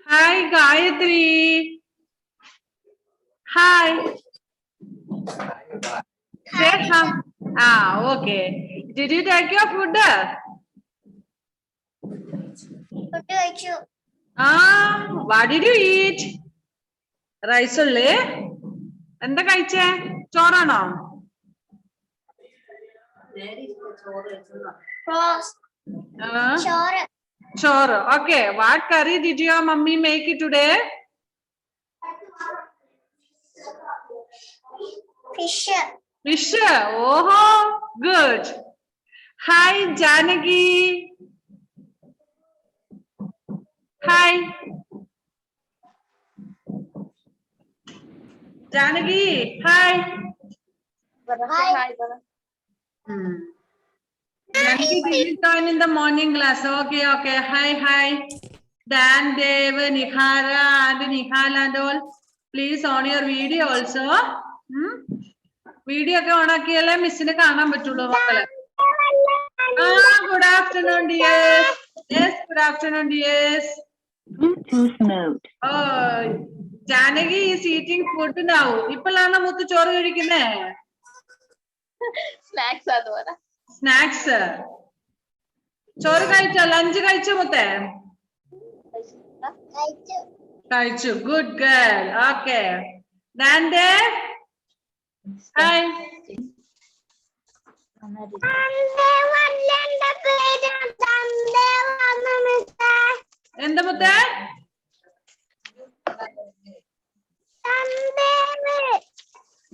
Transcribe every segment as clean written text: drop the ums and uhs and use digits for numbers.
Hi, Gayatri. Hi. Say hi. Okay. Did you take your food? What did you eat? Rice ulle? എന്താ കഴിച്ചേ? ചോറാണോ? Sure. Okay. What curry did your mummy make today? Fish. Fish. Oh, good. Hi, Janaki. Hi. Janaki. Hi. Hi. Janaki didn't join in the morning class. Okay. Hi. Dan, Dev, Nikhara, and Nihal and all. Please on your video also. Video ഒക്കെ ഓണാക്കിയാലേ മിസ്സിനെ കാണാൻ പറ്റുള്ളൂ മക്കളെ. Good afternoon, dears. Yes, good afternoon, dears. Bluetooth mode. Oh, Janaki is eating food now. ഇപ്പോഴാണ് മുത്ത് ചോറ് കഴിക്കുന്നേ? Snacks. ചോറ് കഴിച്ചോ? ലഞ്ച് കഴിച്ചോ മുത്തേ? കഴിച്ചു. Good girl. Okay. Nande. Hi. എന്താ മുത്തേ?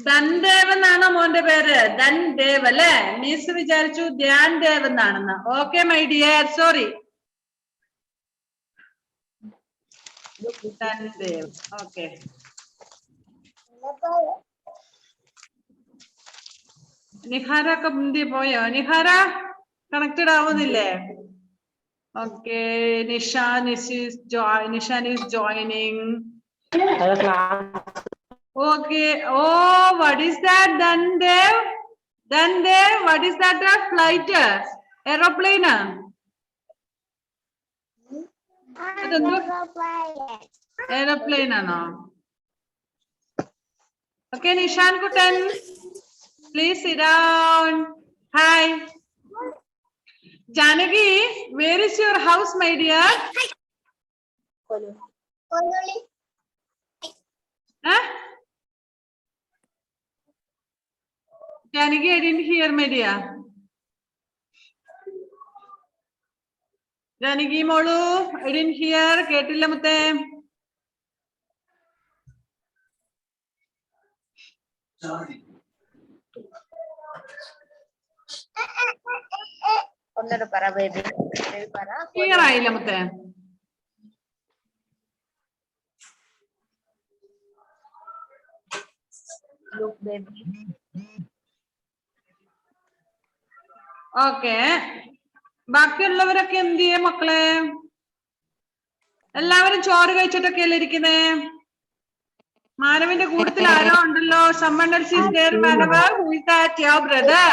ധൻദേവ് എന്നാണോ മോന്റെ പേര്? ധൻദേവ് അല്ലേ? മിസ് വിചാരിച്ചു ധ്യാൻ ദേവ് എന്നാണെന്ന്. Okay my dear, sorry. Dhandev. Okay. Nihara ഒക്കെ മുന്തി പോയോ? നിഹാര കണക്റ്റഡ് ആവുന്നില്ലേ? Okay. Nishan is joining. Okay. Oh, what is that, Dandev? What is that? A flight? Aeroplane? Aeroplane ano? Okay, Nishan Kutan. Please sit down. Hi. Janaki, where is your house, my dear? Huh? Janaki, I didn't hear, my dear. Janaki Molu, I didn't hear. Ketilla Mute. Clear ആയില്ല മുത്തേ? Okay. ബാക്കിയുള്ളവരൊക്കെ എന്ത് ചെയ്യേ മക്കളെ? എല്ലാവരും ചോറ് കഴിച്ചിട്ടൊക്കെയല്ലേ ഇരിക്കുന്നേ? മാനവിന്റെ കൂട്ടത്തിൽ ആരോ ഉണ്ടല്ലോ. someone else is there, Manava. Who is that? Your brother?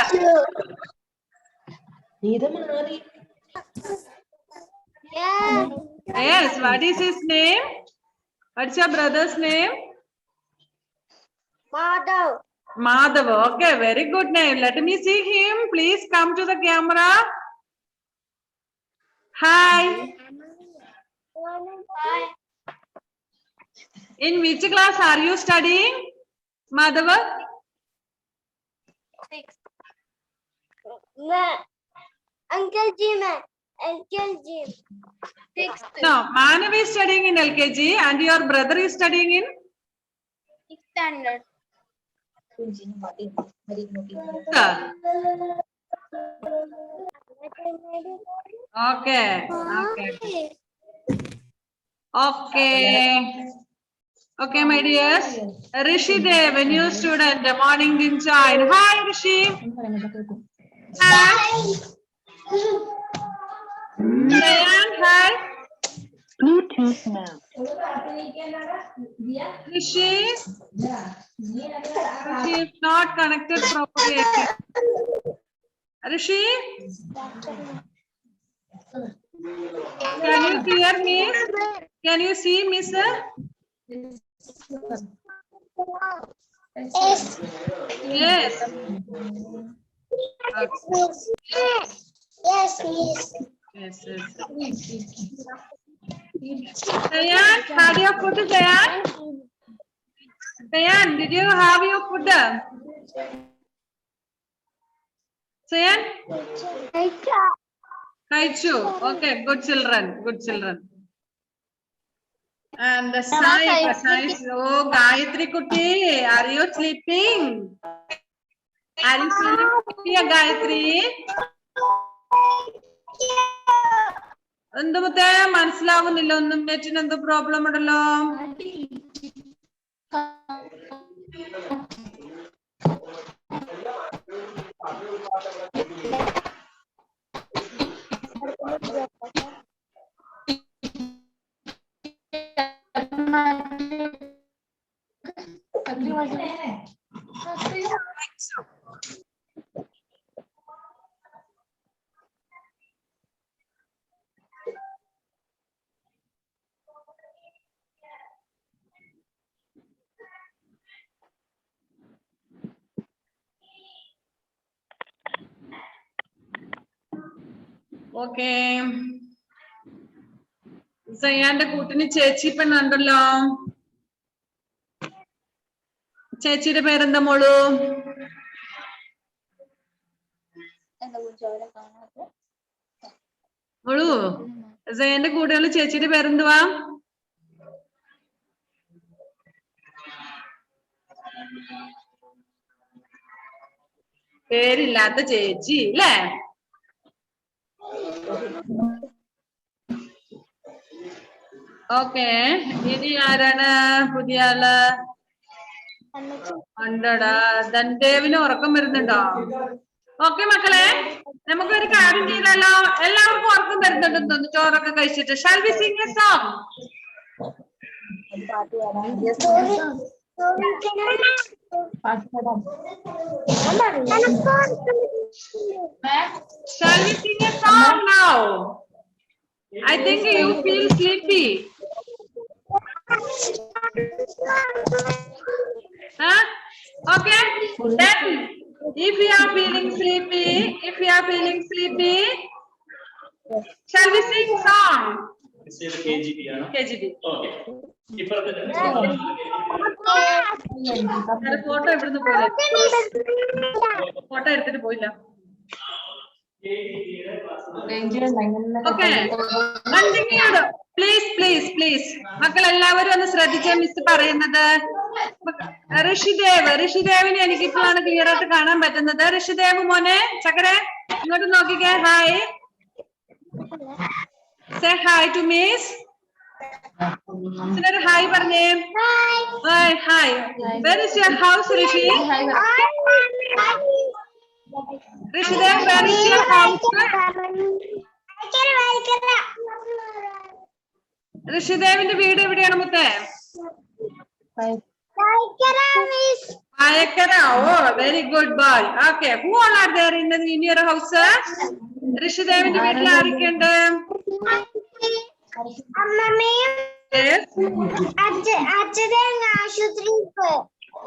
Yes. What is his name? What's your brother's name? Madhav. Okay, very good name. Let me see him. Please come to the camera. Hi. In which class are you studying, Madhav? 6. Uncle Jim. 6th. No, Manav is studying in LKG and your brother is studying in 6th standard. Okay. Okay, my dears. Rishi Dev, a new student, morning in join. Hi, Rishi. Hi. Diane, hi. Bluetooth mode. Rishi is not connected properly. Rishi, can you hear me? Can you see, Miss? Yes. Yes. Yes, miss. Yes, yes. Sayan, had your food, Sayan? Sayan, did you have your food? Sayan? Kaichu. Okay, good children, good children. And the Sai, oh, Gayatri Kuti, are you sleeping? Are you sleeping, Gayatri? എന്ത് മുത്തേ മനസ്സിലാവുന്നില്ല ഒന്നും നെറ്റിന് എന്തോ problem ഉണ്ടല്ലോ. Okay, സയ്യാന്റെ കൂട്ടിന് ചേച്ചി പെണ്ണുണ്ടല്ലോ. ചേച്ചിയുടെ പേരെന്താ മോളു? മോളു, സയ്യാന്റെ കൂടെയുള്ള ചേച്ചിയുടെ പേരെന്തുവാ? പേരില്ലാത്ത ചേച്ചി അല്ലേ? ഓക്കെ, ഇനി ആരാണ് പുതിയ ആള്? ഉണ്ടടാ, ധൻദേവിന് ഉറക്കം വരുന്നുണ്ടോ? ഓക്കെ മക്കളെ, നമുക്കൊരു കാര്യം ചെയ്താലോ? എല്ലാവർക്കും ഉറക്കം വരുന്നുണ്ടെന്ന് തോന്നുന്നു ചോറൊക്കെ കഴിച്ചിട്ട്. Shall we sing a song? Shall we sing a song now? I think you feel sleepy. Huh? Okay. Then, if you are feeling sleepy, shall we sing song? KGB. KGB. Okay. Photo എവിടുന്ന് പോയില്ല, photo എടുത്തിട്ട് പോയില്ല. Okay, please മക്കൾ എല്ലാവരും ഒന്ന് ശ്രദ്ധിച്ച miss പറയുന്നത്. ഋഷിദേവിനെ എനിക്കിപ്പോഴാണ് clear ആയിട്ട് കാണാൻ പറ്റുന്നത്. ഋഷിദേവ് മോനെ, ചക്കരെ ഇങ്ങോട്ട് നോക്കിക്കേ. Hi, say hi to miss. Hi പറഞ്ഞേ. Hi. Where is your house, Rishi? Rishidev, where is your house? ഋഷിദേവിന്റെ വീട് എവിടെയാണ് മുത്തേ? പായക്കര. ഓ, very good boy. Okay, who all are there in your house? ഋഷിദേവിന്റെ വീട്ടിൽ ആരൊക്കെയുണ്ട്?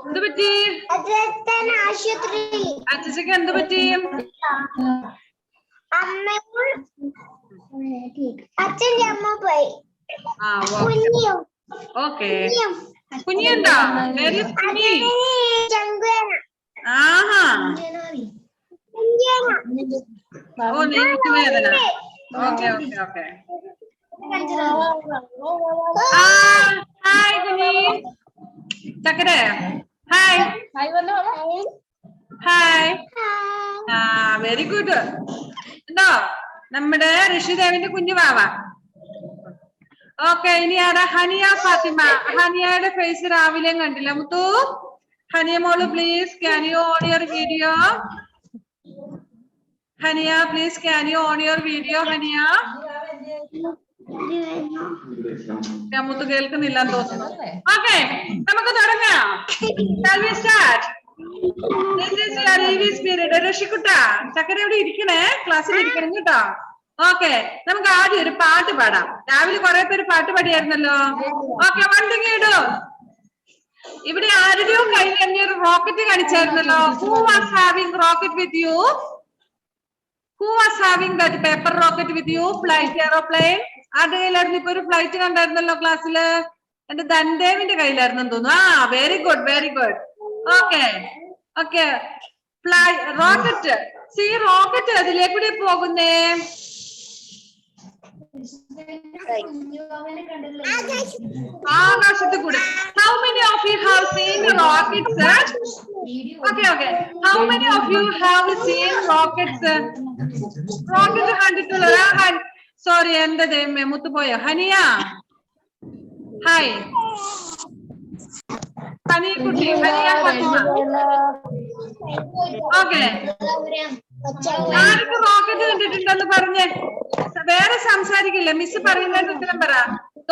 എന്ത് പറ്റി? അച്ഛക്ക് എന്ത് പറ്റി? അച്ഛൻ്റെ അമ്മ പോയി. ഓക്കെ, കുഞ്ഞിയുണ്ടോ? കുഞ്ഞി. ആഹാ, ഓ, നെഞ്ച് വേദന. ഓക്കെ. ഹായ് കുഞ്ഞി. ചക്കരെ ഹായ്. Very good. ഉണ്ടോ നമ്മുടെ ഋഷിദേവിന്റെ കുഞ്ഞു വാവ? ഓക്കെ, ഇനി ആരാ? ഹനിയ ഫാത്തിമ. ഹനിയയുടെ ഫേസ് രാവിലെ കണ്ടില്ല മുത്തു. ഹനിയ മോള് please, can you on your video? Haniya please, can you on your video? Haniya, മുത്ത് കേൾക്കുന്നില്ലെന്ന് തോന്നുന്നു. ഓക്കെ, നമുക്ക് തുടങ്ങാം. ഋഷിക്കുട്ട, ചക്കര എവിടെ ഇരിക്കണേ? ക്ലാസ്സിൽ ഇരിക്കണം കേട്ടോ. ഓക്കെ, നമുക്ക് ആദ്യം ഒരു പാട്ട് പാടാം. രാവിലെ കുറെ പേര് പാട്ട് പാടിയായിരുന്നല്ലോ. ഓക്കെ, വൺ തിങ് ഇടൂ. ഇവിടെ ആരുടെയോ കയ്യിൽ തന്നെ ഒരു റോക്കറ്റ് കാണിച്ചായിരുന്നല്ലോ. Who was having rocket with you? Who was having that paper rocket with you? Flight aeroplane. ആരുടെ കയ്യിലായിരുന്നു? ഇപ്പൊ ഒരു ഫ്ലൈറ്റ് കണ്ടായിരുന്നല്ലോ ക്ലാസ്സില്. എന്റെ ധൻദേവിന്റെ കയ്യിലായിരുന്നു തോന്നുന്നു. ആ, very good, very good. Okay okay, fly rocket. See rocket അതിലേക്കൂടെ പോകുന്നേ. ആകാശത്ത് കൂടെ. How many of you have seen rockets? Okay, okay. How many of you have seen rockets? Rocket കണ്ടിട്ടുള്ള സോറി, എന്റെ ദൈവമേ, മുത്തുപോയോ? ഹനിയ, ഹായ്. ഹനിക്കുട്ടി, ഹനിയ ഫാത്തിമ. ഓക്കെ, ആർക്ക് റോക്കറ്റ് കണ്ടിട്ടുണ്ടെന്ന് പറഞ്ഞേ. വേറെ സംസാരിക്കില്ല, മിസ് പറയുന്നതിന് ഉത്തരം പറ.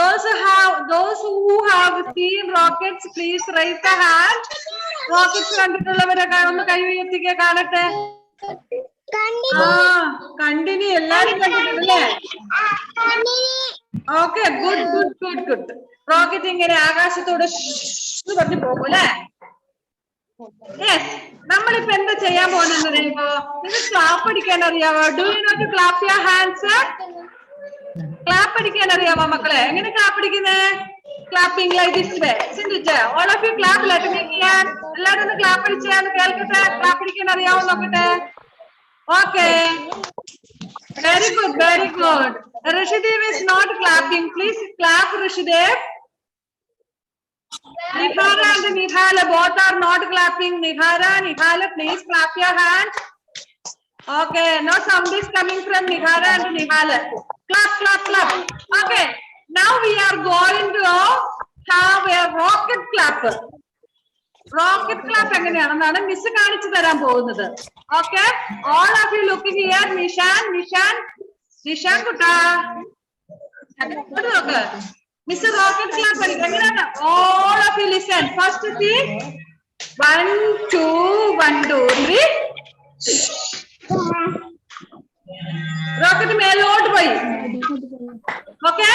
Those who have seen rockets, please raise the hand. Rockets കണ്ടിട്ടുള്ളവരെ ഒന്ന് കൈ ഉയർത്തിക്കുക, കാണട്ടെ. ആ, കണ്ടിനി, എല്ലാരും കണ്ടിട്ടുണ്ടല്ലേ? Okay, good good good good. Rocket ഇങ്ങനെ ആകാശത്തോട് പറഞ്ഞു പോകും അല്ലേ? യെസ്. നമ്മളിപ്പോ എന്താ ചെയ്യാൻ പോകുന്നത് അറിയുമ്പോ, നിങ്ങൾ ക്ലാപ്പ് അടിക്കാൻ അറിയാവോ? Do you know to clap your hands? Clap അടിക്കാൻ അറിയാമോ മക്കളെ? എങ്ങനെ ക്ലാപ്പ് അടിക്കുന്നേ? Clapping like this way. ചിന്തിച്ച് all of you clap. Let me hear. എല്ലാവരും ഒന്ന് ക്ലാപ്പ് അടിച്ചാന്ന് കേൾക്കട്ടെ. ക്ലാപ്പ് അടിക്കാൻ അറിയാവോ നോക്കട്ടെ. Okay, very good, very good. Rishidev is not clapping. Please clap, Rishidev. Nihara and Nihala both are not clapping. Nihara, Nihala, please clap your hands. Okay, no sound is coming from Nihara and Nihala. Clap, clap, clap. Okay, now we are going to have a rocket clap. Rocket clap എങ്ങനെയാണെന്നാണ് miss കാണിച്ചു തരാൻ പോകുന്നത്. Okay, all of you looking here. Nishan കുട്ടാ, നോക്ക്. Miss rocket clap പഠിക്കും എങ്ങനെയാണ്? All of you listen. First see 1 2 1 2 3. Rocket മേലോട്ട് പോയി. Okay,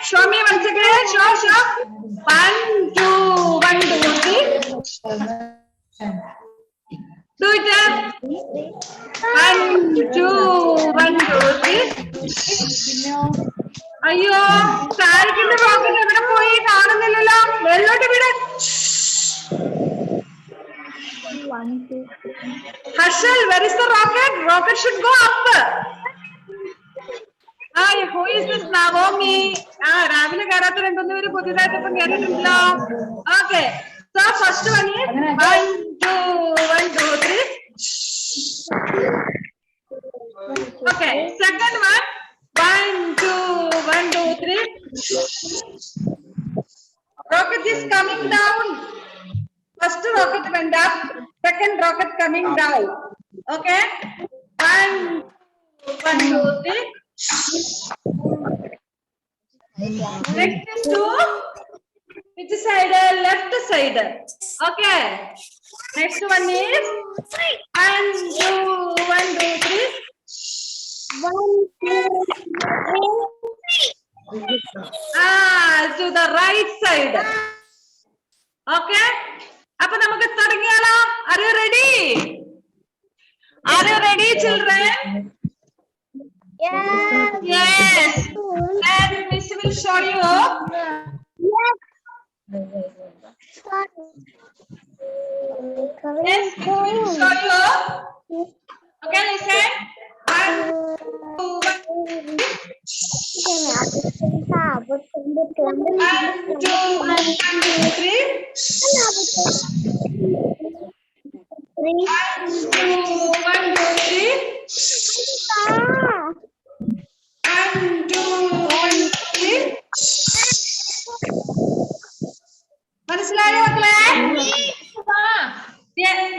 show me once again. Show 1 2 1 2 3. Do it. 1 2 1 2 3. അയ്യോ, താരക്കിന്റെ റോക്കറ്റ് എവിടെ പോയി? കാണുന്നില്ലല്ലോ. മേലോട്ട് വിട. Harshal, where is the rocket? Rocket should go up. Hi, who is this? Navomi. രാവിലെ കയറാത്ത രണ്ടൊന്നു പേര് പുതിയതായിട്ട് ഇപ്പം കയറിയിട്ടുണ്ടല്ലോ. Okay, so first one is 1 2 1 2 3. Okay, second one 1 2 1 2 3. Rocket is coming down. First rocket went up, second rocket coming down. Okay, 1 2 3. Next is to which side? Left side. Okay, next one is 1 2 1 2 3. 1 2 to the right side. Okay, അപ്പൊ നമുക്ക് തുടങ്ങിയാലോ? Are you ready? Are you ready, children? Yes. And Miss will show you. Yes, Miss will show you. Okay, listen. 1 2 1 2 3. 1 2 1 2 3. 1 2 1 3. മനസ്സിലായോ മക്കളെ?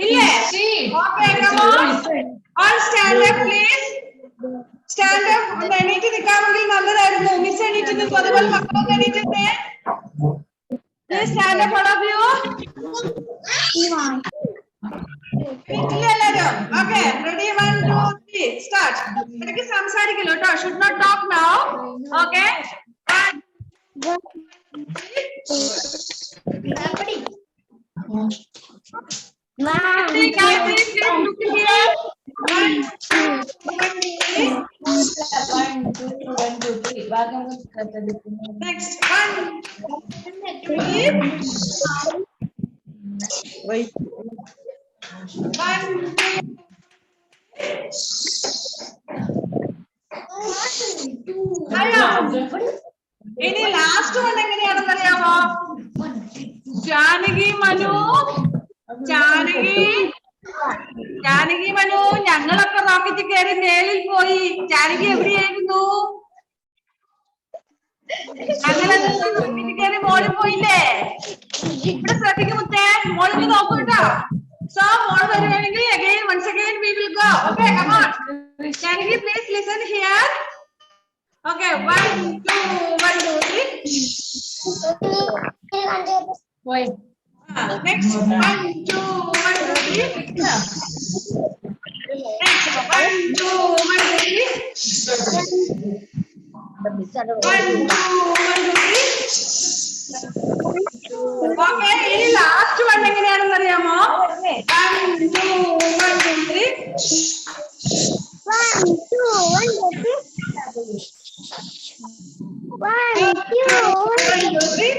ഇല്ലേ? Okay, come on. All stand up, please. Stand up. ഒന്ന് എണീറ്റ് നിൽക്കാമെങ്കിൽ നല്ലതായിരുന്നു. Miss എണീറ്റ് നിൽക്കും, അതുപോലെ മക്കളൊക്കെ എണീറ്റേ. Please stand up, all of you. എണീറ്റില്ലേ എല്ലാവരും? Okay, ready? 1 2 3. start. ഇടയ്ക്ക് സംസാരിക്കല്ലോ കേട്ടോ. Should not talk now. Okay. Next 1, 2, 3. 1, 2. ഇനി ലാസ്റ്റ് വൺ എങ്ങനെയാണെന്ന് അറിയാമോ? ജാനകി മനു, ജാനകി മനു, ഞങ്ങളൊക്കെ റോക്കറ്റ് കയറി മേളിൽ പോയി. ജാനകി എവിടെയായിരുന്നു? ഞങ്ങളെ റോക്കറ്റ് കയറി മോളിൽ പോയില്ലേ? ഇവിടെ ശ്രദ്ധിക്കും മുത്തേ, മോളിൽ നോക്കൂ കേട്ടോ. So മോൾ വരുവാണെങ്കിൽ once again we will go. Okay, come on. Janaki, please listen here. Okay, 1, 2, 1, 2, 3. Next 1, 2, 1, 2, 3. Next 1, 2, 1, 2, 3. 1, 2, 1, 2, 3. Okay, ഇനി ലാസ്റ്റ് വൺ എങ്ങനെയാണെന്ന് അറിയാമോ? 1, 2, 1, 2, 3. 1, 2, 1, 2, 3. 1, 2, 1, 2, 3.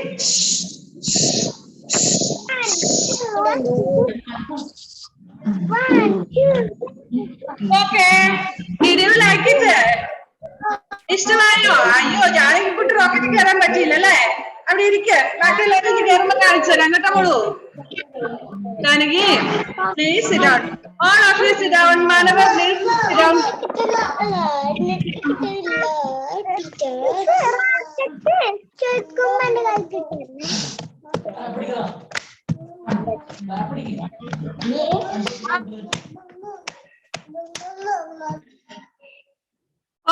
1, 2. Okay, did you like it? ഇഷ്ടമായോ? അയ്യോ, ജാനകി കുട്ടി റോക്കറ്റ് കയറാൻ പറ്റിയില്ല അല്ലേ? അവിടെ ഇരിക്ക്, ബാക്കി എല്ലാവരും കയറുമ്പോ കാണിച്ചു തരാം കേട്ടോ മോളൂ. Janaki, please sit down. All of you sit down. Manava, please sit down.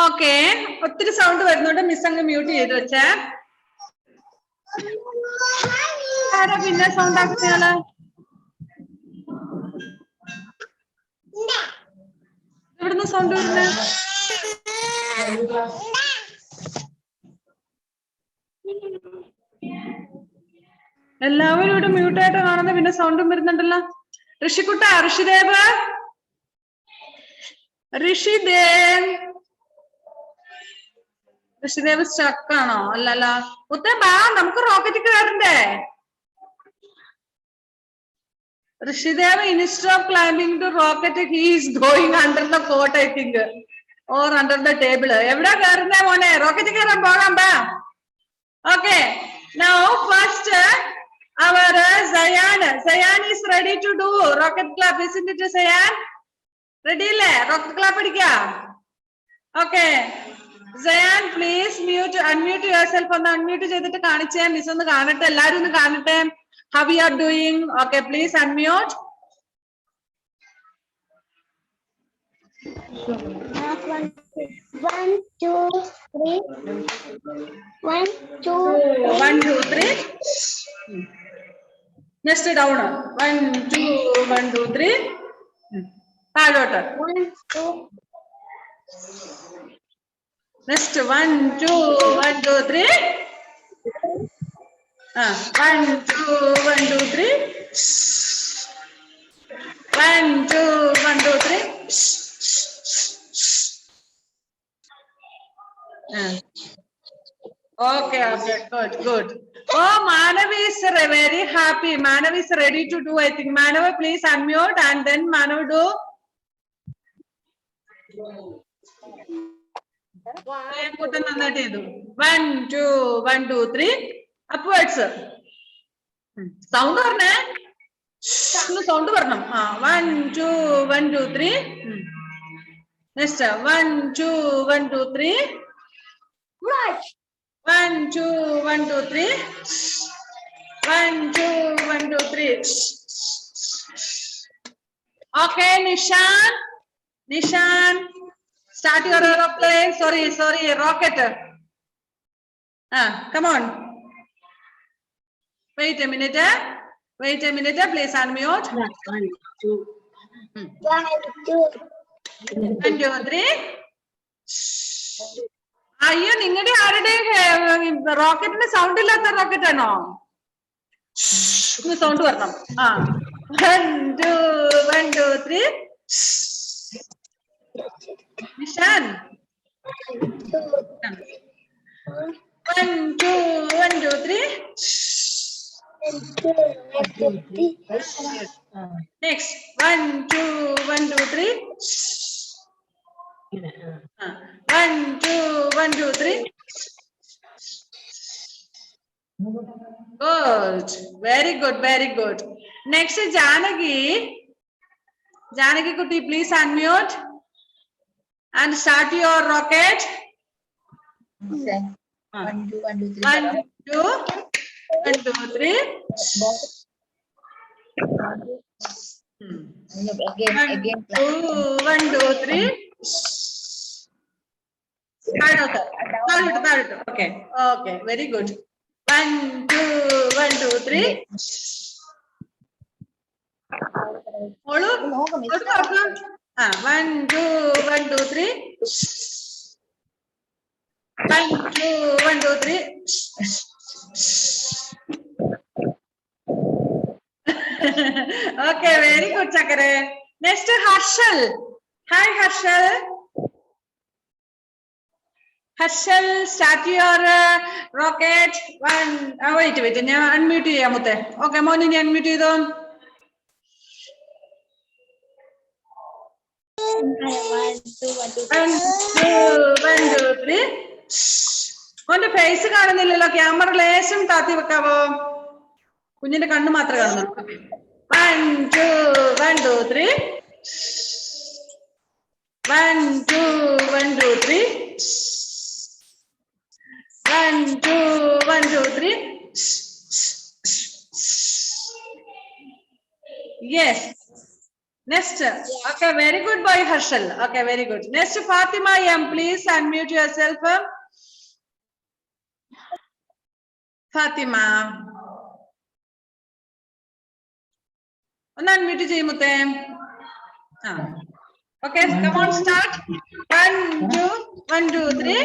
Okay, ഒത്തിരി സൗണ്ട് വരുന്നുണ്ട്. മിസ് അങ്ങ് മ്യൂട്ട് ചെയ്ത് വെച്ചേ. ആരാ പിന്നെ സൗണ്ട് ആക്കുന്നയാള്? എവിടുന്ന് സൗണ്ട് വരുന്നേ? എല്ലാവരും ഇവിടെ മ്യൂട്ടായിട്ട് കാണുന്ന, പിന്നെ സൗണ്ടും വരുന്നുണ്ടല്ലോ. ഋഷിക്കുട്ട, ഋഷിദേവ്, ഋഷിദേവ് സ്റ്റക്കാണോ? അല്ലല്ല. മുത്തേ ബാ, നമുക്ക് rocket കയറണ്ടേ? Rishidev, instead of climbing the rocket, he is going under the coat, I think, or under the table. Evda karne mone rocket karan pogam ba. Okay, now first our Zayan is ready to do rocket clap, isn't it, Zayan? Ready le rocket clap padikka. Okay, Zayan, please unmute yourself. ഒന്ന് unmute ചെയ്തിട്ട് കാണിച്ചേ. Miss ഒന്ന് കാണട്ടെ, എല്ലാരും ഒന്ന് കാണട്ടെ. How we are doing? Okay, please unmute. 1, 2, 3. 1, 2, 1, 2, 3. Next down. 1, 2, 1, 2, 3. താഴോട്ട്. 1, 2. Next 1, 2, 1, 2, 3. 1, 2, 1, 2, 3. 1, 2, 1, 2, 3. Okay, good. Oh, Manav is very happy. Manav is ready to do, I think. Manav, please unmute and then Manav do. നന്നായിട്ട് ചെയ്തു. 1, 2, 1, 2, 3. Upwards. Sound പറഞ്ഞേ, sound പറഞ്ഞു. 1, 2, 1, 2, 3. Next 1, 2, 1, 2, 3. 1, 2, 1, 2, 3. 1, 2, 1, 2, 3. Okay, Nishan, start your aeroplane. Sorry, rocket. Come on. Wait a minute, please unmute. 1, 2. 1, 2, 3. അയ്യോ നിങ്ങളുടെ ആരുടെ റോക്കറ്റിന് sound ഇല്ലാത്ത rocket ആണോ? Sound വരണം. 1, 2, 1, 2, 3. Nishan 1, 2, 1, 2, 3. Next 1, 2, 1, 2, 3. 1, 2, 1, 2, 3. Good. Very good. Very good. Next Janaki. Janaki Kuti, please unmute and start your rocket. 1, 2, 1, 2, 3. 1, 2, 1, 2, 3. Again. 2, 1, 2, 3. Okay. Okay. Very good. 1, 2, 1, 2, 3. Olu. 1, 2, 1, 2, 3. 1, 2, 1, 2, 3. Okay, very good, Chakare. Next, Harshal. Hi, Harshal. Harshal, start your rocket. Wait. ഞാൻ unmute ചെയ്യാം മുത്തേ. Okay, മോനെ നീ unmute ചെയ്തോ. 1, 2, 1, 2, 3. മോന്റെ face കാണുന്നില്ലല്ലോ, camera ലേശം താത്തി വെക്കാവോ? കുഞ്ഞിന്റെ കണ്ണ് മാത്രമേ കാണുന്നുള്ളൂ. 1, 2, 1, 2, 3. 1, 2, 1, 2, 3. 1, 2, 1, 2, 3. Yes. Next. Okay, very good boy, Harshal. Okay, very good. Next, Fatima M, please unmute yourself. Fatima. ഒന്ന് unmute ചെയ്യുമുത്തേ. Okay, come on, start. 1, 2, 1, 2, 3.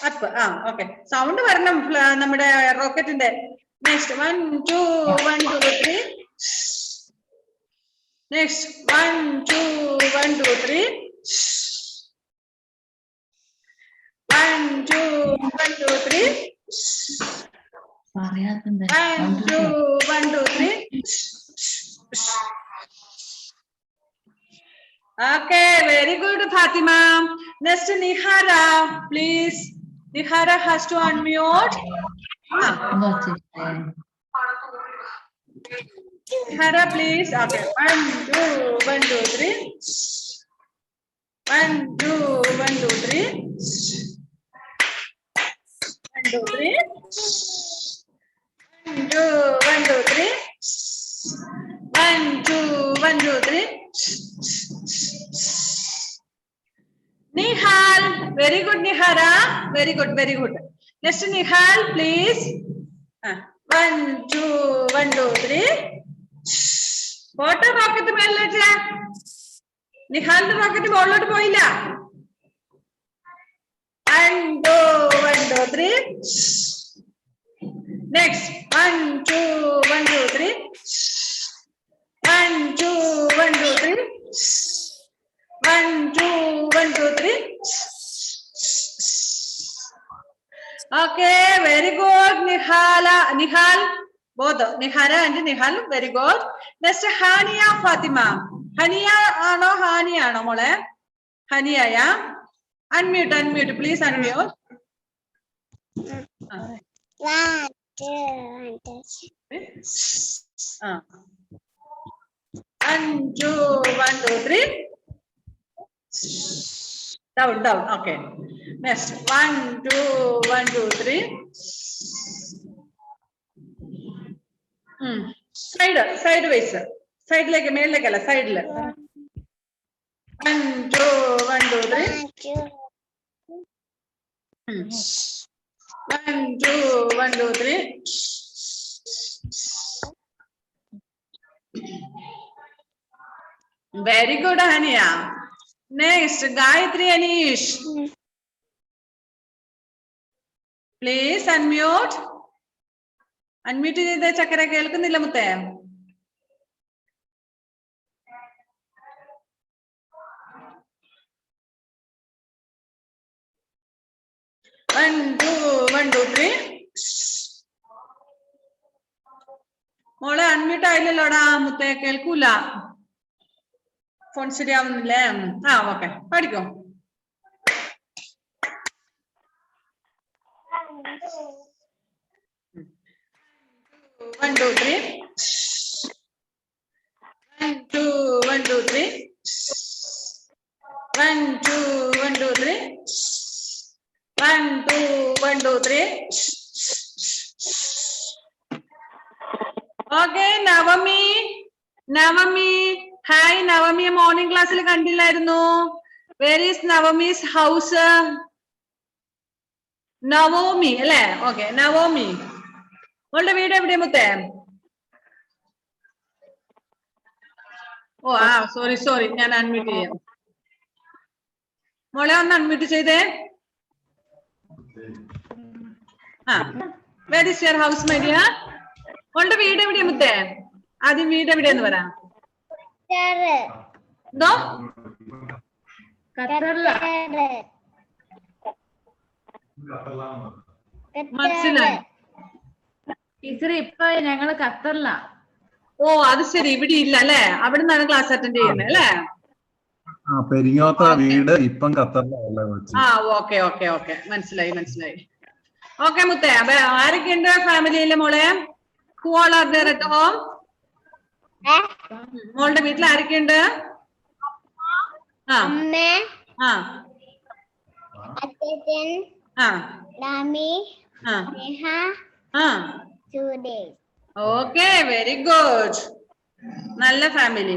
Up. Okay. Sound വരണം നമ്മുടെ റോക്കറ്റിന്റെ. Next, 1, 2, 1, 2, 3. Next, 1, 2, 1, 2, 3. 1, 2, 1, 2, 3. 1, 2, 1, 2, 3. Okay, very good, Fatima. Next, Nihara, please. Nihara has to unmute. Nihara, please. Okay, 1, 2, 1, 2, 3. 1, 2, 1, 2, 3. 1, 2, 3. 1, 2, 1, 2, 3. 1, 2, 1, 2, 3. Nihal, very good, Nihara. Very good, very good. Next, Nihal, please. 1, 2, 1, 2, 3. Water rocket മേളിലേക്ക്. നിഹാലിന്റെ rocket മുകളിലോട്ട് പോയില്ല. 1, 2, 1, 2, 3. Next, 1, 2, 1, 2, 3. 1, 2, 1, 2, 3. 1, 2, 1, 2, 3. Okay, very good, Nihal. Both Nihara and Nihal, very good. Next, Hania Fatima. Hania ano Hania ano mole? Hania ya. Unmute, please unmute. 1, 2, 1, 2, 1, 2, 3. Down. Okay. Next, 1, 2, 1, 2, 3. Sideways. Side leg, male leg, side leg. 1, 2, 1, 2, 3. 1, 2, 1, 2, 3. Very good, Hania. Next, Gayatri Anish. Please unmute. Unmute ചെയ്തേ ചക്കര കേൾക്കുന്നില്ല മുത്തേ. One, two, three. മോളെ unmute ആയില്ലല്ലോടാ മുത്തേ, കേൾക്കൂല. Phone ശരിയാവുന്നില്ലേ? Okay, പഠിക്കോ. One, two, three. 1, 2, 1, 2, 3. 1, 2, 1, 2, 3. 1, 2, 1, 2, 3. Okay, Navami. Hi, Navami. Morning class il kandillairunnu. Where is Navami's house? Navomi, alle? Okay, Navomi. മോളുടെ വീട് എവിടെയാ മുത്തേ? ഓ സോറി ഞാൻ അൺമ്യൂട്ട് ചെയ്യാം. മോളെ ഒന്ന് അൺമ്യൂട്ട് ചെയ്തേ. Where is your house, my dear? മോളുടെ വീട് എവിടെയാ മുത്തേ? ആദ്യം വീട് എവിടെയെന്ന് പറ. എന്തോ? മനസ്സിലായി. ടീച്ചർ ഇപ്പൊ ഞങ്ങള് ഖത്തറിലാ. ഓ അത് ശരി, ഇവിടെ ഇല്ല അല്ലെ? അവിടെ നിന്നാണ് ക്ലാസ് അറ്റൻഡ് ചെയ്യുന്നത് അല്ലേ? പെരിങ്ങോത്ത വീട് ഇപ്പം ഖത്തറിലാണ്. ഓക്കെ മനസ്സിലായി. ഓക്കെ മുത്തേ, അപ്പൊ ആരൊക്കെയുണ്ട് ഫാമിലിയിലെ മോളെ? Who all are there at home? മോളുടെ വീട്ടിൽ ആരൊക്കെയുണ്ട്? അമ്മ, അച്ഛൻ, Rami, Neha, Suresh. Okay, very good. നല്ല ഫാമിലി.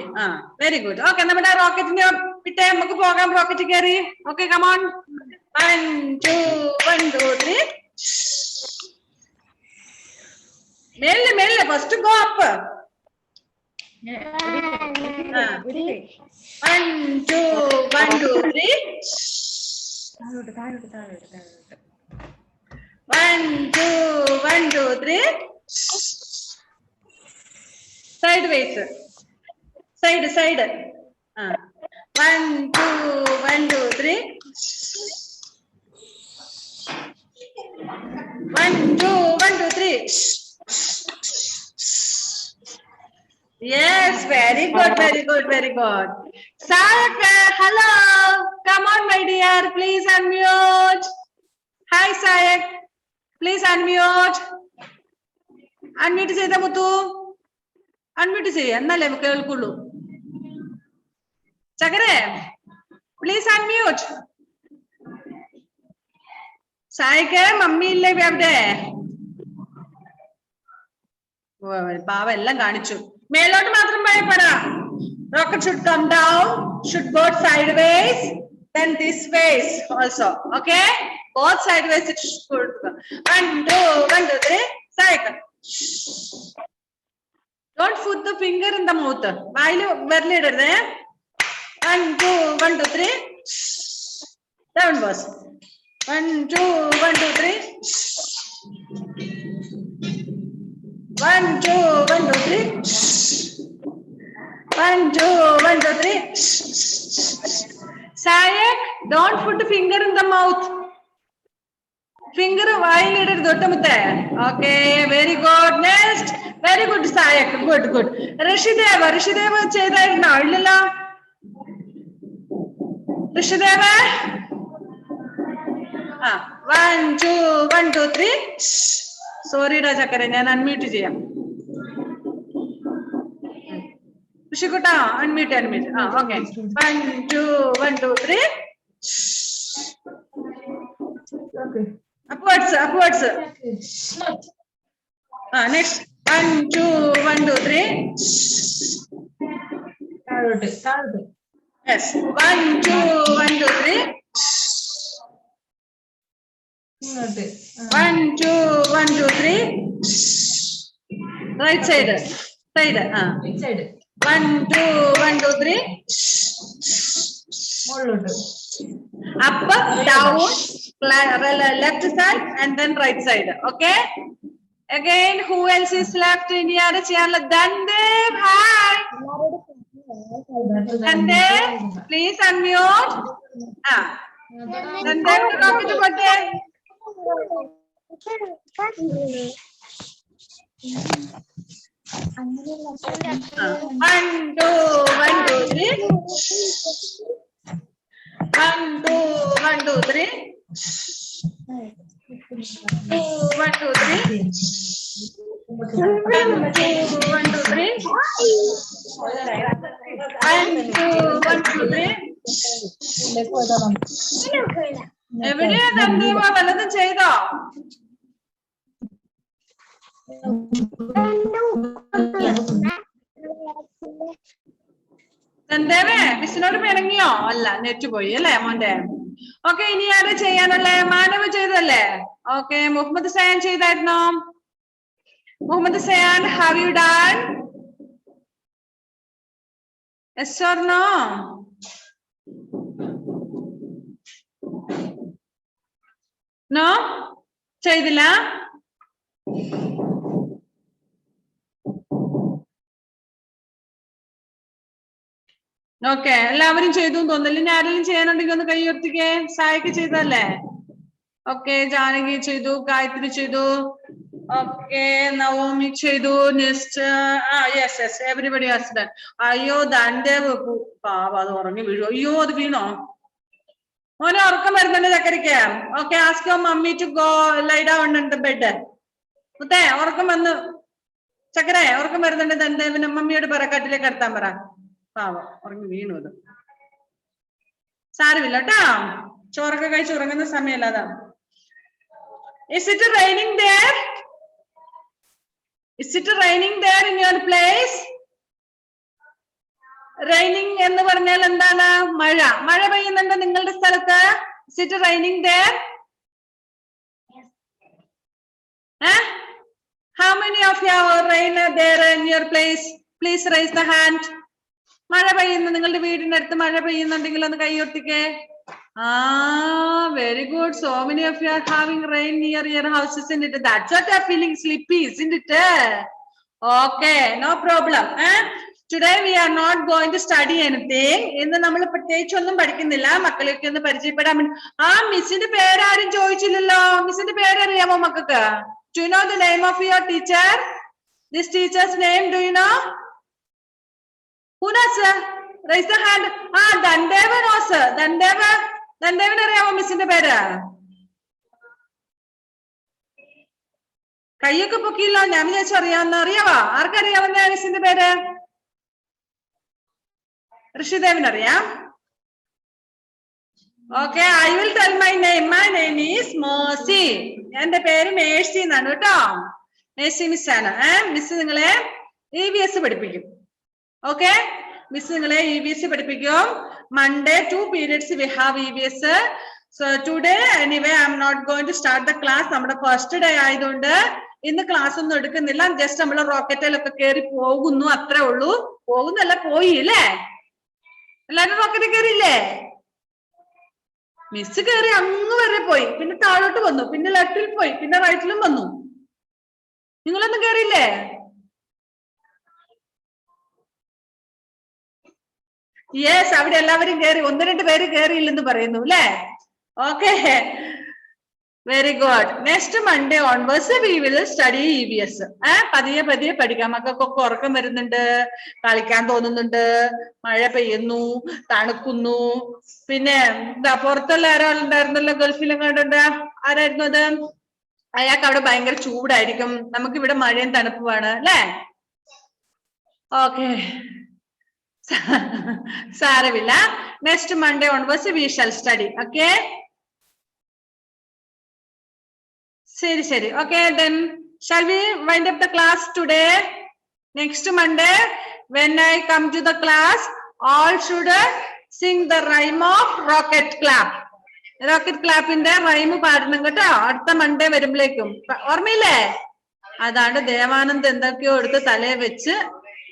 Very good. ഓക്കെ, നമ്മുടെ റോക്കറ്റിന്റെ വിട്ടേ, നമുക്ക് പോകാം. റോക്കറ്റ് കയറി. Okay, come on. 1, 2, 1, 2, 3. മെല്ലെ first go up. 1, 2, 1, 2, 3. 1, 2, 1, 2, 3. Sideways. Side. 1, 2, 1, 2, 3. 1, 2, 1, 2, 3. Yes, very good. Sayak, hello. Come on, my dear. Please unmute. Hi, Sayak. Please unmute. Unmute ചെയ്ത മുത്തു. Unmute ചെയ്യ, എന്നല്ലേ കേൾക്കുള്ളൂ. ചകരേ, പ്ലീസ് അൺമ്യൂട്ട്. സായിക്ക് മമ്മി ഇല്ലേ അവിടെ? പാവ എല്ലാം കാണിച്ചു. മേലോട്ട് മാത്രം ഭയപ്പെടാം. Rocket should come down, should go sideways, then this ways also. Okay? Both sideways it should go. 1, 2, 1, 2, 3. Saik. Don't put the finger in the mouth. Vayilu verliderde. 1, 2, 1, 2, 3. Down boss. 1, 2, 1, 2, 3. 1, 2, 1, 2, 3. 1, 2, 1, 2, 3. Sayak, don't put the finger in the mouth. Finger vaayilidadu ottamutte. Okay, very good. Next, very good Sayak. Good. Rishideva ചെയ്തായിരുന്നോ? ഇല്ലല്ലോ. ഋഷിദേവ. 1, 2, 1, 2, 3. Sorry ഡാ ചക്കര, ഞാൻ unmute ചെയ്യാം. ഋഷിക്കുട്ടാ unmute. Okay. 1, 2, 1, 2, 3. Upwards. Next. 1, 2, 1, 2, 3. താഴോട്ട്. Yes. 1, 2, 1, 2, 3. ഇങ്ങോട്ട്. 1, 2, 1, 2, 3. Right side. Right side. 1 2 1 2 3 മുകളിലോട്ട്. up down left side and then right side. Okay, again who else is left in here? Chiyanla Dandev. Hi Dandev, please unmute. Dandev ko rocket kotte. 1 2 1 2 3 1 2 1 2 3 1 2 3 1 2 3 എവിടെയാ തന്തേവ വല്ലതും ചെയ്തോ? തന്തേവേ മിസ്സിനോട് പിണങ്ങിയോ? അല്ല, net പോയി അല്ലേ മോന്റെ? Okay, ഇനി ആരാ ചെയ്യാനല്ലേ? മാനവ് ചെയ്തല്ലേ? ഓക്കെ, മുഹമ്മദ് സയാൻ ചെയ്തായിരുന്നോ? Muhammad Sayan, have you done? Yes or no? No, ചെയ്തില്ല. ഓക്കെ, എല്ലാവരും ചെയ്തു തോന്നില്ല. ഇനി ആരെങ്കിലും ചെയ്യാനുണ്ടെങ്കിൽ ഒന്ന് കൈ ഉയർത്തിക്കേ. സായിക്ക് ചെയ്തല്ലേ? ഓക്കെ, ജാനകി ചെയ്തു, ഗായത്രി ചെയ്തു, ഓക്കെ, നവോമി ചെയ്തു, next yes yes everybody has done. അയ്യോ ദാൻദേവ് പാവ, അത് ഉറങ്ങി വീഴു. അയ്യോ, അത് വീണോ? മോനെ ഉറക്കം വരുന്നുണ്ട് ചക്കരിക്ക്. Okay, ask your mummy to go lie down in the bed. മുത്തേ ഉറക്കം വന്നു. ചക്കരെ ഉറക്കം വരുന്നുണ്ട്. ദാൻദേവിന് മമ്മിയോട് പറ കട്ടിലേക്ക് കിടത്താൻ പറ. പാവം ഉറങ്ങി വീണു. അത് സാരമില്ല കേട്ടോ, ചോറൊക്കെ കഴിച്ച് ഉറങ്ങുന്ന സമയമല്ല അതാ. Is it raining there? Is it raining there in your place? Raining എന്ന് പറഞ്ഞാൽ എന്താണ്? മഴ. മഴ പെയ്യുന്നുണ്ടോ നിങ്ങളുടെ സ്ഥലത്ത്? Is it raining there? How many of you are rain there in your place? Please raise the hand. മഴ പെയ്യുന്നു, നിങ്ങളുടെ വീടിന്റെ അടുത്ത് മഴ പെയ്യുന്നുണ്ടെങ്കിൽ ഒന്ന് കൈ ഉയർത്തിക്കേ. Very good. So many of you are having rain near your house, isn't it? That's what you're feeling sleepy, isn't it? Okay, no problem. Today we are not going to study anything. ഇന്ന് നമ്മൾ പ്രത്യേകിച്ച് ഒന്നും പഠിക്കുന്നില്ല. മക്കളെയൊക്കെ ഒന്ന് പരിചയപ്പെടാൻ വേണ്ടി. മിസ്സിന്റെ പേരാരും ചോദിച്ചില്ലല്ലോ. മിസ്സിന്റെ പേരറിയാമോ മക്കൾക്ക്? Do you know the name of your teacher? This teacher's name, do you know? Who knows? Raise the hand. Dandev knows. ദന്തേവിന് അറിയാമോ മിസ്സിന്റെ പേര്? കയ്യൊക്കെ പൊക്കിയില്ലോ. ഞാൻ വിചാരിച്ചു അറിയാവുന്ന. അറിയാവോ? ആർക്കറിയാവുന്ന മിസ്സിന്റെ പേര്? ഋഷിദേവിന് അറിയാം. Okay, I will tell my name. My name is Mercy. എന്റെ പേര് മേഴ്സി എന്നാണ് കേട്ടോ. മേഴ്സി മിസ്സാണ്. മിസ് നിങ്ങളെ EVS പഠിപ്പിക്കും. ഓക്കെ, മിസ് നിങ്ങളെ EVS പഠിപ്പിക്കും. Monday 2 periods we have EVS. So today anyway I am not going to start the class. നമ്മുടെ first day ആയതുകൊണ്ട് ഇന്ന് ക്ലാസ് ഒന്നും എടുക്കുന്നില്ല. ജസ്റ്റ് നമ്മൾ റോക്കറ്റിലൊക്കെ കയറി പോകുന്നു, അത്രേ ഉള്ളൂ. പോകുന്നല്ല, പോയി അല്ലേ? എല്ലാരും റോക്കറ്റിൽ കയറിയില്ലേ? മിസ് കയറി അങ്ങ് വരെ പോയി, പിന്നെ താഴോട്ട് വന്നു, പിന്നെ ലെഫ്റ്റിൽ പോയി, പിന്നെ റൈറ്റിലും വന്നു. നിങ്ങളൊന്നും കയറിയില്ലേ? യെസ്, അവിടെ എല്ലാവരും കയറി. 1-2 പേര് കയറിയില്ലെന്ന് പറയുന്നു അല്ലേ? Okay, very good. Next Monday onwards we will study EVS. പതിയെ പതിയെ പഠിക്കാം. മക്കൾക്കൊക്കെ ഉറക്കം വരുന്നുണ്ട്, കളിക്കാൻ തോന്നുന്നുണ്ട്, മഴ പെയ്യുന്നു, തണുക്കുന്നു. പിന്നെ പുറത്തുള്ള ആരാളുണ്ടായിരുന്നല്ലോ, ഗൾഫിലും കണ്ടുണ്ട്. ആരായിരുന്നു അത്? അയാൾക്ക് അവിടെ ഭയങ്കര ചൂടായിരിക്കും. നമുക്ക് ഇവിടെ മഴയും തണുപ്പുമാണ് അല്ലേ? ഓക്കെ, സാരമില്ല. Next Monday onwards we shall study. Okay, ശരി ശരി. Okay, then shall we wind up the class today? Next Monday when I come to the class, all should sing the rhyme of rocket clap. Rocket clap ന്റെ rhyme പാടണം കേട്ടോ. അടുത്ത Monday വരുമ്പോഴേക്കും. ഓർമ്മയില്ലേ? അതാണ് ദേവാനന്ദ് എന്തൊക്കെയോ എടുത്ത് തലയെ വെച്ച്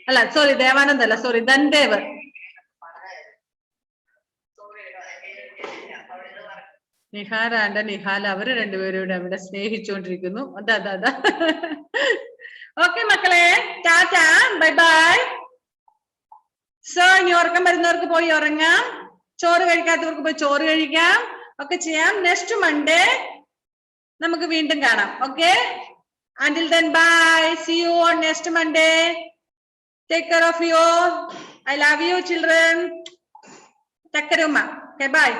അല്ല സോറി ദേവാനന്ദ് അല്ല സോറി ധൻദേവ്. നിഹാര ആൻഡ് നിഹാല അവര് രണ്ടുപേരും ഇവിടെ അവിടെ സ്നേഹിച്ചുകൊണ്ടിരിക്കുന്നു. അതാ ഓക്കെ മക്കളെ, ടാറ്റാ, ബൈ ബൈ. സോ ഇനി ഉറക്കം വരുന്നവർക്ക് പോയി ഉറങ്ങാം, ചോറ് കഴിക്കാത്തവർക്ക് പോയി ചോറ് കഴിക്കാം, ഒക്കെ ചെയ്യാം. നെക്സ്റ്റ് മൺഡേ നമുക്ക് വീണ്ടും കാണാം. Okay, until then bye, see you on next Monday. Take care of you. I love you children. Take care umma. Okay, bye.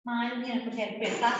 Maalni aku help class